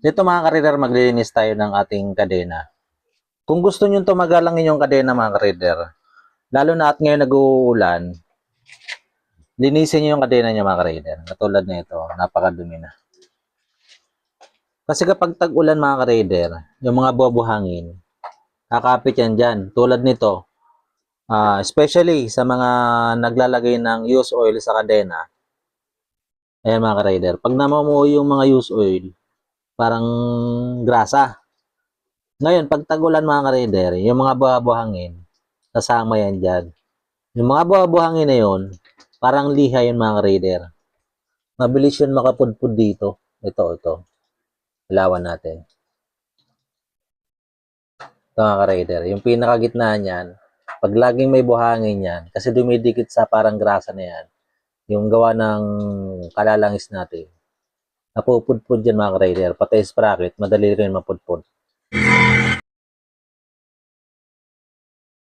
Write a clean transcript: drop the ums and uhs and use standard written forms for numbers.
Dito mga ka-reader, maglilinis tayo ng ating kadena. Kung gusto nyo tumagal ang inyong kadena mga ka-reader, lalo na at ngayon nag-uulan, linisin nyo yung kadena nyo mga ka-reader. Katulad na ito, napakadumi na. Kasi kapag tag-ulan mga ka-reader, yung mga buhangin, kakapit yan dyan. Tulad nito, especially sa mga naglalagay ng used oil sa kadena. Ayan mga ka-reader, pag namamuo yung mga used oil, parang grasa. Ngayon, pag tag-ulan mga ka-reader, yung mga buhangin, kasama yan dyan. Yung mga buhangin na yun, parang liha yun mga ka-reader. Mabilis yun makapudpud dito. Ito. Ilawan natin. Ito mga ka-reader. Yung pinakagitnaan yan, pag laging may buhangin yan, kasi dumidikit sa parang grasa na yan, yung gawa ng kalalangis natin, napupudpud yan mga ka-reader. Pati sprocket, madali rin mapudpud.